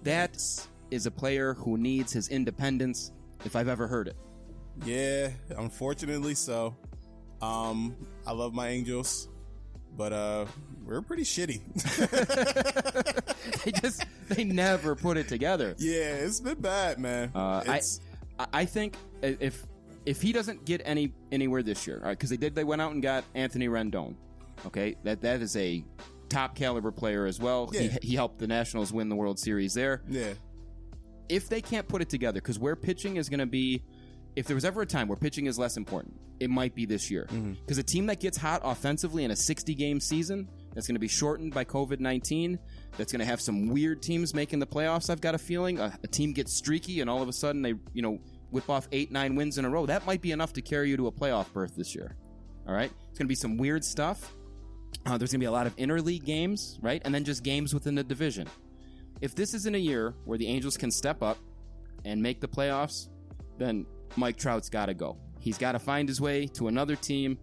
That is a player who needs his independence, if I've ever heard it. Yeah, unfortunately so. I love my Angels, but we're pretty shitty. they never put it together. Yeah, it's been bad, man. I think if he doesn't get anywhere this year, all right, because they went out and got Anthony Rendon. Okay, that is a top caliber player as well. Yeah. He helped the Nationals win the World Series there. Yeah. If they can't put it together, because where pitching is going to be, if there was ever a time where pitching is less important, it might be this year. Because a team that gets hot offensively in a 60-game season, that's going to be shortened by COVID-19, that's going to have some weird teams making the playoffs, I've got a feeling. A team gets streaky and all of a sudden they, whip off 8-9 wins in a row. That might be enough to carry you to a playoff berth this year. All right? It's going to be some weird stuff. There's going to be a lot of interleague games, right? And then just games within the division. If this isn't a year where the Angels can step up and make the playoffs, then Mike Trout's got to go. He's got to find his way to another team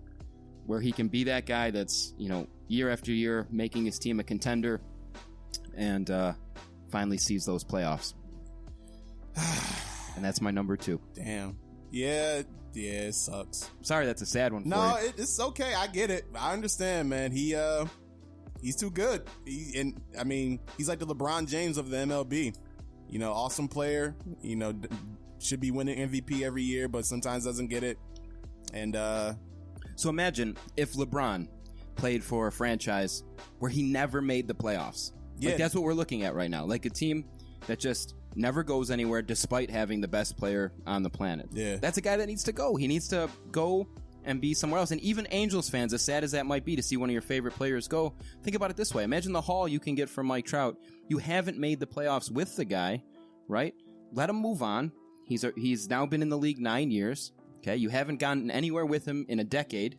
where he can be that guy that's, year after year making his team a contender and finally sees those playoffs. And that's my number 2. Damn. Yeah, it sucks. Sorry, that's a sad one for you. No, it's okay. I get it. I understand, man. He's too good. He's like the LeBron James of the MLB. Awesome player. Should be winning MVP every year, but sometimes doesn't get it. And so imagine if LeBron played for a franchise where he never made the playoffs. Yeah. Like, that's what we're looking at right now. Like a team that just never goes anywhere despite having the best player on the planet. Yeah. That's a guy that needs to go. He needs to go and be somewhere else. And even Angels fans, as sad as that might be to see one of your favorite players go, think about it this way. Imagine the haul you can get from Mike Trout. You haven't made the playoffs with the guy, right? Let him move on. He's now been in the league 9 years. Okay, you haven't gotten anywhere with him in a decade.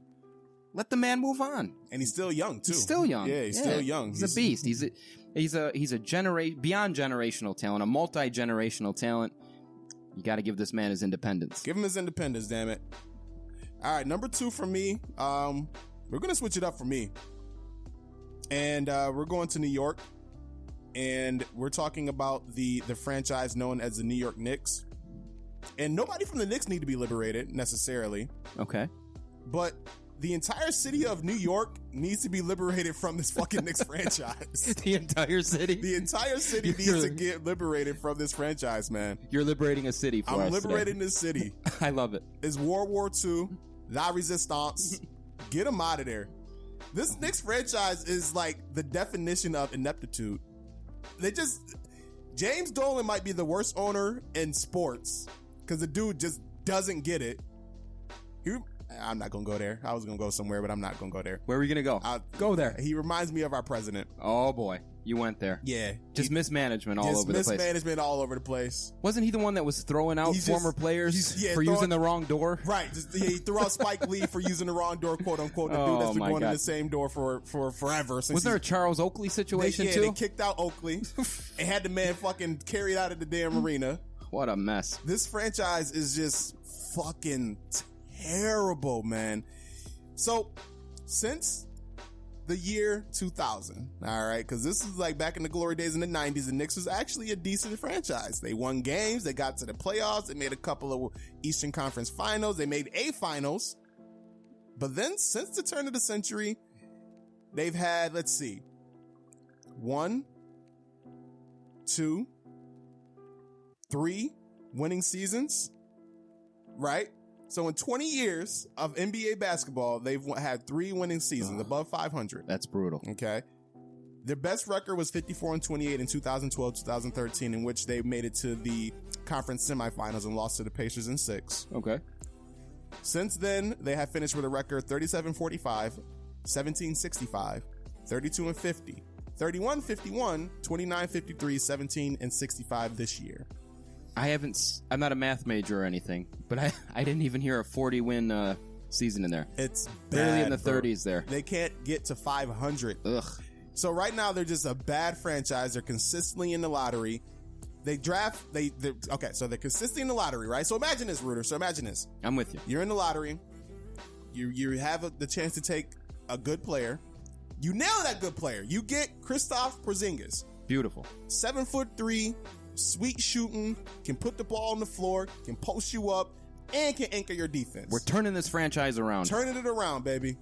Let the man move on. And he's still young too. He's still young. Yeah, he's still young. He's a beast. He's a beyond generational talent, a multi-generational talent. You got to give this man his independence. Give him his independence, damn it. All right, number 2 for me. We're gonna switch it up for me, and we're going to New York, and we're talking about the franchise known as the New York Knicks. And nobody from the Knicks need to be liberated necessarily. Okay. But the entire city of New York needs to be liberated from this fucking Knicks franchise. The entire city? The entire city needs to get liberated from this franchise, man. You're liberating a city for us. I'm liberating this city. I love it. It's World War II, La Resistance. Get them out of there. This Knicks franchise is like the definition of ineptitude. James Dolan might be the worst owner in sports because the dude just doesn't get it. I'm not going to go there. I was going to go somewhere, but I'm not going to go there. Where are we going to go? Go there. He reminds me of our president. Oh, boy. You went there. Yeah. Just mismanagement all over the place. Mismanagement all over the place. Wasn't he the one that was throwing out former players for using the wrong door? Right. He threw out Spike Lee for using the wrong door, quote unquote. The dude that's been going in the same door for forever. Was there a Charles Oakley situation too? They kicked out Oakley and had the man fucking carried out of the damn arena. What a mess. This franchise is just fucking terrible, man. So, since the year 2000, all right, because this is like back in the glory days in the 90s, the Knicks was actually a decent franchise. They won games, they got to the playoffs, they made a couple of Eastern Conference finals, they made a finals. But then, since the turn of the century, they've had, 1, 2, 3 winning seasons, right? So in 20 years of NBA basketball, they've had 3 winning seasons above 500. That's brutal. Okay. Their best record was 54-28 in 2012-2013, in which they made it to the conference semifinals and lost to the Pacers in 6. Okay. Since then, they have finished with a record 37-45, 17-65, 32-50, 31-51, 29-53, 17-65 this year. I'm not a math major or anything, but I didn't even hear a 40-win season in there. It's barely in the bro. 30s there. They can't get to 500. Ugh. So right now they're just a bad franchise. They're consistently in the lottery. They're consistently in the lottery, right? So imagine this, Rueter. So imagine this. I'm with you. You're in the lottery. You have the chance to take a good player. You nail that good player. You get Kristaps Porzingis. Beautiful. 7'3", sweet shooting, can put the ball on the floor, can post you up, and can anchor your defense. We're turning this franchise around. Turning it around, baby.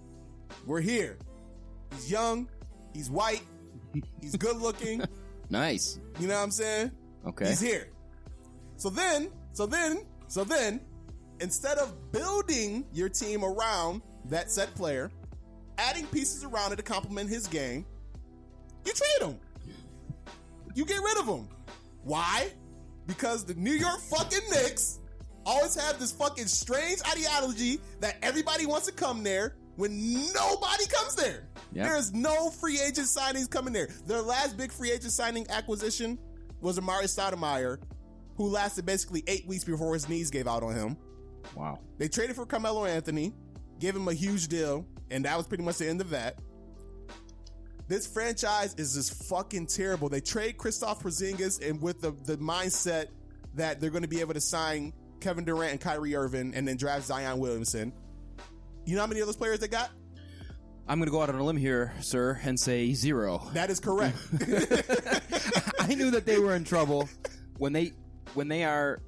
We're here. He's young. He's white. He's good looking. Nice. You know what I'm saying? Okay. He's here. So then, instead of building your team around that said player, adding pieces around it to complement his game, you trade him. You get rid of him. Why? Because the New York fucking Knicks always have this fucking strange ideology that everybody wants to come there when nobody comes there. Yep. There is no free agent signings coming there. Their last big free agent signing acquisition was Amari Stoudemire, who lasted basically 8 weeks before his knees gave out on him. Wow. They traded for Carmelo Anthony, gave him a huge deal, and that was pretty much the end of that. This franchise is just fucking terrible. They trade Kristaps Porzingis and with the mindset that they're going to be able to sign Kevin Durant and Kyrie Irving and then draft Zion Williamson. You know how many of those players they got? I'm going to go out on a limb here, sir, and say 0. That is correct. I knew that they were in trouble when they are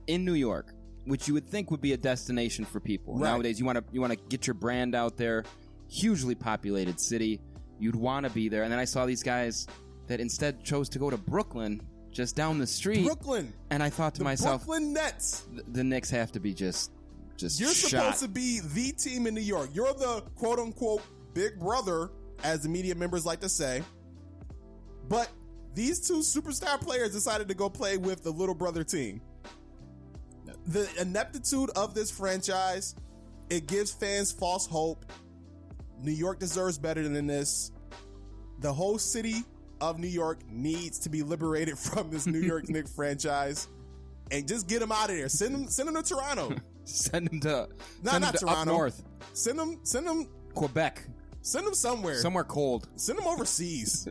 in New York, which you would think would be a destination for people. Right. Nowadays, you want to get your brand out there. Hugely populated city. You'd want to be there. And then I saw these guys that instead chose to go to Brooklyn, just down the street. Brooklyn. And I thought to myself, Brooklyn Nets. The Knicks have to be just You're shot. supposed to be the team in New York. You're the quote-unquote big brother, as the media members like to say. But these two superstar players decided to go play with the little brother team. The ineptitude of this franchise, it gives fans false hope. New York deserves better than this. The whole city of New York needs to be liberated from this New York Knicks franchise and just get them out of there. Send them to Toronto. Send them to not Toronto. Up north. Send them Quebec. Send them somewhere cold. Send them overseas.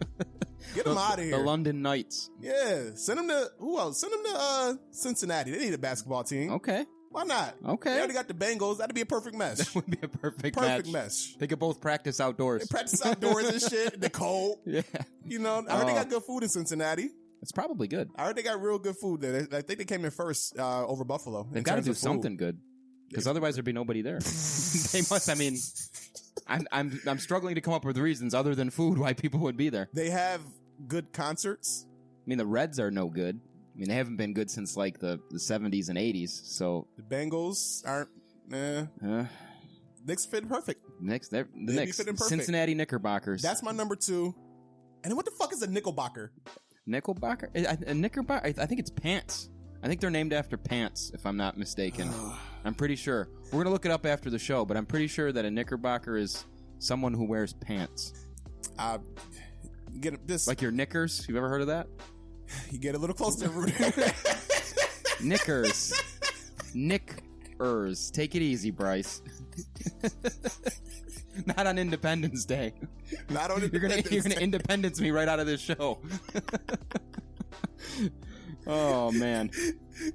Get them out of here. The London Knights. Yeah. Send them to who else? Send them to Cincinnati. They need a basketball team. Okay. Why not? Okay. They already got the Bengals. That'd be a perfect mesh. That would be a perfect mesh. They could both practice outdoors. They practice outdoors and shit in the cold. Yeah. You know, I heard they got good food in Cincinnati. It's probably good. I heard they got real good food there. I think they came in first over Buffalo. They've got to do something good. Because otherwise there'd be nobody there. They must. I mean, I'm struggling to come up with reasons other than food why people would be there. They have good concerts. I mean, the Reds are no good. I mean, they haven't been good since like the 70s and 80s. So the Bengals aren't. Knicks fit perfect. The Knicks. Cincinnati Knickerbockers. That's my number 2. And what the fuck is a Nickelbacker? Knickerbocker? A Knickerbocker? I think it's pants. I think they're named after pants, if I'm not mistaken. I'm pretty sure. We're going to look it up after the show, but I'm pretty sure that a Knickerbocker is someone who wears pants. Get this. Like your knickers? You've ever heard of that? You get a little closer, Rudy. Knickers. Knickers. Take it easy, Bryce. Not on Independence Day. Not on Independence Day. You're gonna independence me right out of this show. Oh, man.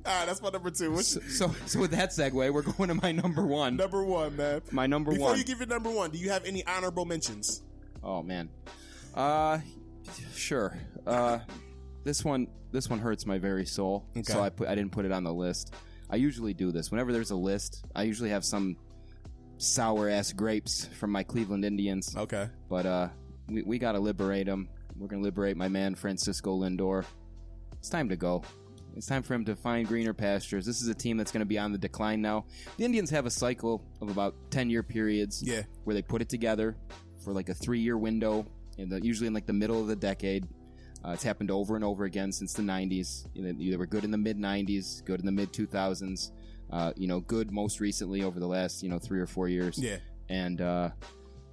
All right, that's my number 2. So with that segue, we're going to my number 1. Number 1, man. My number 1. Before you give your number 1, do you have any honorable mentions? Oh, man. Sure. This one hurts my very soul. Okay. So I didn't put it on the list. I usually do this. Whenever there's a list, I usually have some sour-ass grapes from my Cleveland Indians. Okay. But we got to liberate him. We're going to liberate my man, Francisco Lindor. It's time to go. It's time for him to find greener pastures. This is a team that's going to be on the decline now. The Indians have a cycle of about 10-year periods where they put it together for like a 3-year window, usually in like the middle of the decade. It's happened over and over again since the 90s. They were good in the mid-90s, good in the mid-2000s, good most recently over the last 3 or 4 years. Yeah. And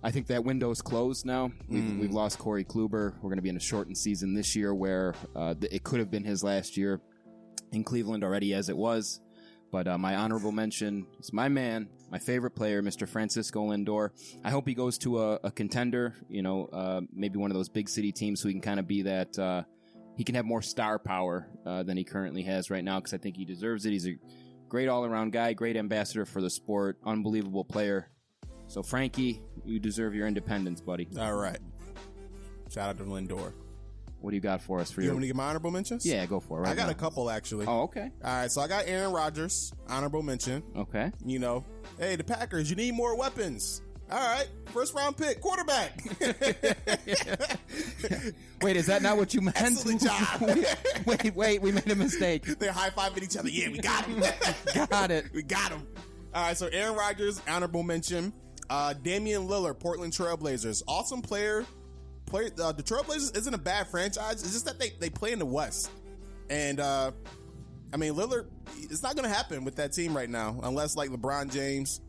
I think that window's closed now. We've lost Corey Kluber. We're going to be in a shortened season this year where it could have been his last year in Cleveland already as it was. But my honorable mention is my man, my favorite player, Mr. Francisco Lindor. I hope he goes to a contender, maybe one of those big city teams so he can kind of be that, he can have more star power than he currently has right now because I think he deserves it. He's a great all-around guy, great ambassador for the sport, unbelievable player. So, Frankie, you deserve your independence, buddy. All right. Shout out to Lindor. What do you got for us for You your... want me to get my honorable mentions? Yeah, go for it. I got a couple, actually. Oh, okay. All right, so I got Aaron Rodgers, honorable mention. Okay. You know, hey, the Packers, you need more weapons. All right, first round pick, quarterback. Wait, is that not what you meant? Excellent job. wait, we made a mistake. They're high-fiving each other. Yeah, we got him. Got it. We got him. All right, so Aaron Rodgers, honorable mention. Damian Lillard, Portland Trailblazers. Awesome player. The Trailblazers isn't a bad franchise. It's just that they play in the West. And, I mean, Lillard, it's not going to happen with that team right now. Unless, like, LeBron James,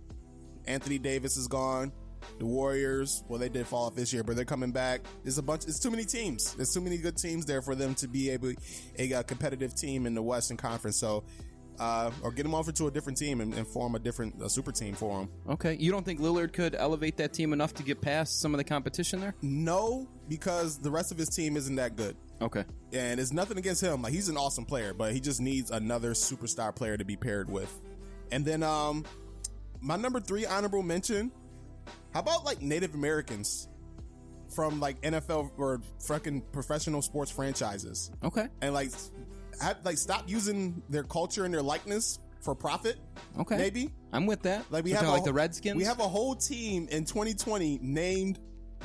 Anthony Davis is gone. The Warriors, well, they did fall off this year, but they're coming back. It's too many teams. There's too many good teams there for them to be a competitive team in the Western Conference. So, or get them over to a different team and form a super team for them. Okay. You don't think Lillard could elevate that team enough to get past some of the competition there? No, because the rest of his team isn't that good. Okay. And it's nothing against him. Like, he's an awesome player, but he just needs another superstar player to be paired with. And then, my number 3 honorable mention, how about like Native Americans from like NFL or fucking professional sports franchises? Okay. And like stop using their culture and their likeness for profit. Okay. Maybe. I'm with that. Like the Redskins? We have a whole team in 2020 named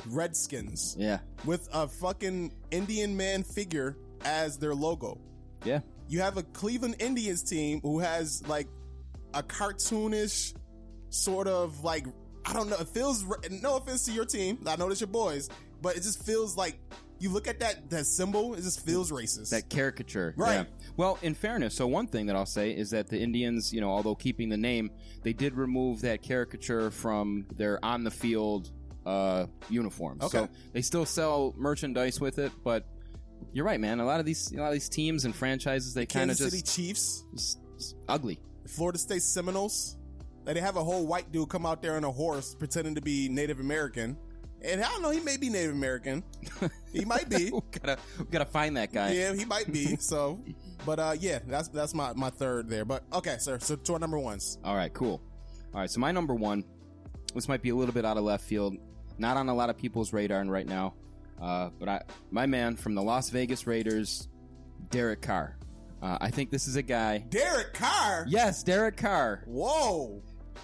Redskins. Yeah. With a fucking Indian man figure as their logo. Yeah. You have a Cleveland Indians team who has like a cartoonish sort of like, I don't know, it feels, no offense to your team, I know that's your boys, but it just feels like, you look at that symbol, it just feels racist. That caricature. Right. Yeah. Well, in fairness, so one thing that I'll say is that the Indians, you know, although keeping the name, they did remove that caricature from their on-the-field uniforms. Okay. So they still sell merchandise with it, but you're right, man. A lot of these teams and franchises, they kind of just... Kansas City Chiefs. It's ugly. Florida State Seminoles. Like, they have a whole white dude come out there on a horse pretending to be Native American. And I don't know, he may be Native American. He might be. we gotta find that guy. Yeah, he might be. So, but yeah, that's my third there. But okay, sir. So to our number ones. All right, cool. All right, so my number 1, this might be a little bit out of left field, not on a lot of people's radar right now. But my man from the Las Vegas Raiders, Derek Carr. I think this is a guy. Derek Carr? Yes, Derek Carr. Whoa.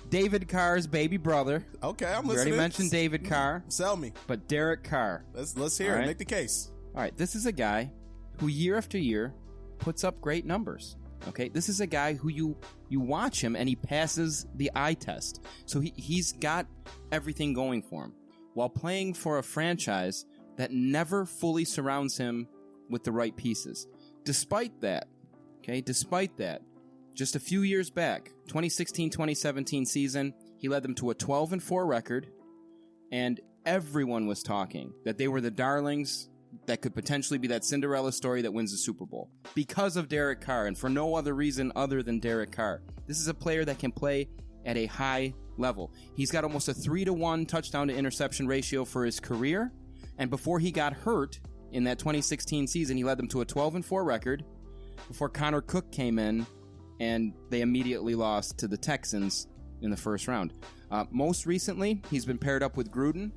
David Carr's baby brother. Okay, I'm listening. We already mentioned David Carr. Sell me. But Derek Carr. Let's hear it. Make the case. All right, this is a guy who year after year puts up great numbers. Okay, this is a guy who you watch him and he passes the eye test. So he's got everything going for him while playing for a franchise that never fully surrounds him with the right pieces. Despite that, just a few years back, 2016-2017 season, he led them to a 12-4 record, and everyone was talking that they were the darlings that could potentially be that Cinderella story that wins the Super Bowl because of Derek Carr, and for no other reason other than Derek Carr. This is a player that can play at a high level. He's got almost a 3-to-1 touchdown to interception ratio for his career, and before he got hurt in that 2016 season, he led them to a 12-4 record before Connor Cook came in, and they immediately lost to the Texans in the first round. Most recently, he's been paired up with Gruden,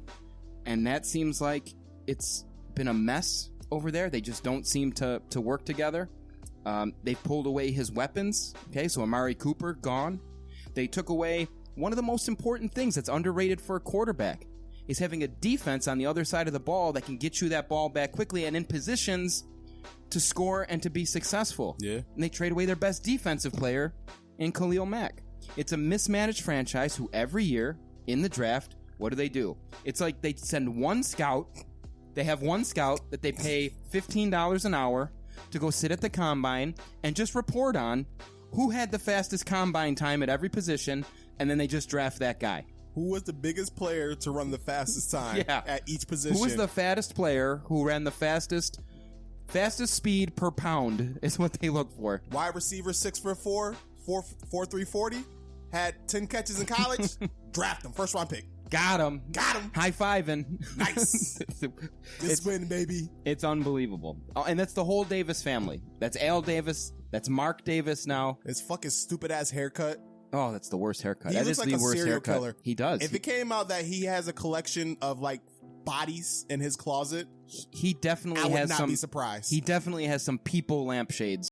and that seems like it's been a mess over there. They just don't seem to work together. They've pulled away his weapons. Okay, so Amari Cooper, gone. They took away one of the most important things that's underrated for a quarterback, is having a defense on the other side of the ball that can get you that ball back quickly and in positions to score and to be successful. Yeah. And they trade away their best defensive player in Khalil Mack. It's a mismanaged franchise who every year in the draft, what do? It's like they send one scout. They have one scout that they pay $15 an hour to go sit at the combine and just report on who had the fastest combine time at every position, and then they just draft that guy. Who was the biggest player to run the fastest time at each position? Who was the fattest player who ran the fastest speed per pound is what they look for. Wide receiver, 6'4", 4.340, had 10 catches in college. Draft him, first round pick. Got him. High fiving. Nice. This win, baby. It's unbelievable. Oh, and that's the whole Davis family. That's Al Davis. That's Mark Davis now. His fucking stupid ass haircut. Oh, that's the worst haircut. He looks like a serial killer. He does. If it came out that he has a collection of like bodies in his closet, He definitely I would has not some. be surprised. He definitely has some people lampshades